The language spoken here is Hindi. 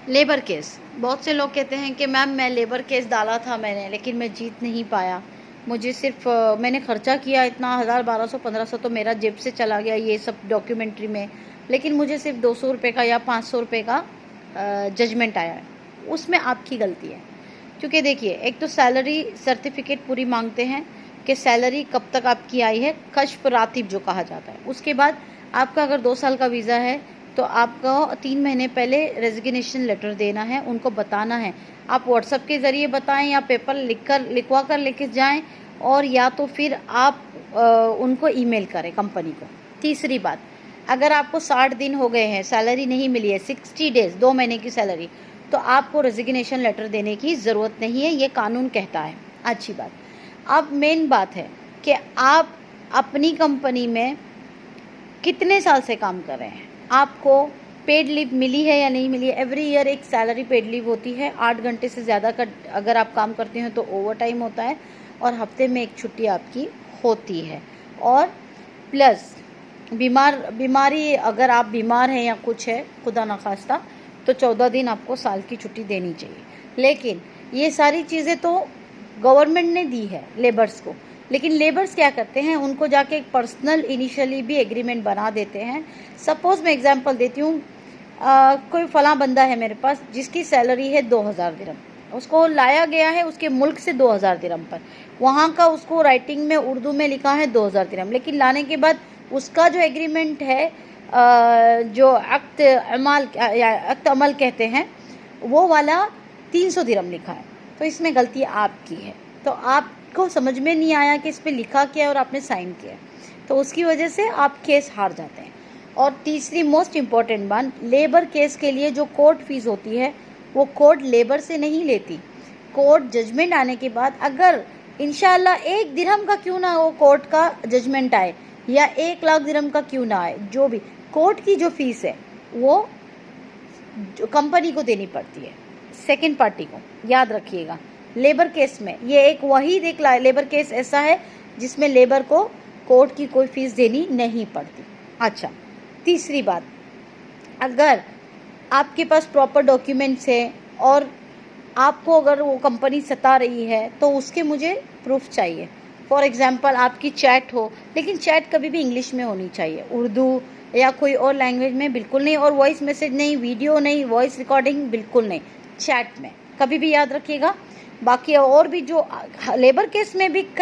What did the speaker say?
लेबर केस, बहुत से लोग कहते हैं कि मैम मैं लेबर केस डाला था मैंने, लेकिन मैं जीत नहीं पाया। मुझे सिर्फ मैंने खर्चा किया इतना 1000 1200 1500 तो मेरा जेब से चला गया ये सब डॉक्यूमेंट्री में, लेकिन मुझे सिर्फ 200 रुपये का या 500 रुपये का जजमेंट आया है। उसमें आपकी गलती है, क्योंकि देखिए एक तो सैलरी सर्टिफिकेट पूरी मांगते हैं कि सैलरी कब तक आपकी आई है, कश्फ रातिब जो कहा जाता है। उसके बाद आपका अगर 2 साल का वीज़ा है तो आपको 3 महीने पहले रेजिग्नेशन लेटर देना है, उनको बताना है। आप व्हाट्सएप के ज़रिए बताएं या पेपर लिखवा कर लेके जाएं, और या तो फिर आप उनको ईमेल करें कंपनी को। तीसरी बात, अगर आपको 60 दिन हो गए हैं, सैलरी नहीं मिली है, 60 डेज़ 2 महीने की सैलरी, तो आपको रेजिग्नेशन लेटर देने की ज़रूरत नहीं है, ये कानून कहता है। अच्छी बात। अब मेन बात है कि आप अपनी कंपनी में कितने साल से काम कर रहे हैं, आपको पेड लीव मिली है या नहीं मिली है। एवरी ईयर एक सैलरी पेड लीव होती है, 8 घंटे से ज़्यादा का अगर आप काम करते हैं तो ओवर टाइम होता है, और हफ्ते में एक छुट्टी आपकी होती है। और प्लस बीमारी अगर आप बीमार हैं या कुछ है खुदा ना खास्ता, तो 14 दिन आपको साल की छुट्टी देनी चाहिए। लेकिन ये सारी चीज़ें तो गवर्नमेंट ने दी है लेबर्स को, लेकिन लेबर्स क्या करते हैं, उनको जाके एक पर्सनल इनिशियली भी एग्रीमेंट बना देते हैं। सपोज़ मैं एग्जांपल देती हूँ, कोई फला बंदा है मेरे पास जिसकी सैलरी है 2000 दिरहम, उसको लाया गया है उसके मुल्क से 2000 दिरहम पर, वहाँ का उसको राइटिंग में उर्दू में लिखा है 2000 दिरहम, लेकिन लाने के बाद उसका जो एग्रीमेंट है, जो अक्त अमल कहते हैं, वो वाला 300 दिरहम लिखा है। तो इसमें गलती आपकी है, तो आपको समझ में नहीं आया कि इस पर लिखा क्या है और आपने साइन किया, तो उसकी वजह से आप केस हार जाते हैं। और तीसरी मोस्ट इम्पॉर्टेंट बात, लेबर केस के लिए जो कोर्ट फीस होती है वो कोर्ट लेबर से नहीं लेती। कोर्ट जजमेंट आने के बाद अगर इंशाल्लाह 1 दिरहम का क्यों ना हो कोर्ट का जजमेंट आए, या 1 लाख दिरहम का क्यों ना आए, जो भी कोर्ट की जो फीस है वो कंपनी को देनी पड़ती है, सेकेंड पार्टी को। याद रखिएगा, लेबर केस में ये एक वही लेबर केस ऐसा है जिसमें लेबर को कोर्ट की कोई फीस देनी नहीं पड़ती। अच्छा, तीसरी बात, अगर आपके पास प्रॉपर डॉक्यूमेंट्स है और आपको अगर वो कंपनी सता रही है तो उसके मुझे प्रूफ चाहिए। फॉर एग्जांपल आपकी चैट हो, लेकिन चैट कभी भी इंग्लिश में होनी चाहिए, उर्दू या कोई और लैंग्वेज में बिल्कुल नहीं, और वॉइस मैसेज नहीं, वीडियो नहीं, वॉइस रिकॉर्डिंग बिल्कुल नहीं, चैट में कभी भी। याद रखिएगा। बाकी और भी जो लेबर केस में भी कई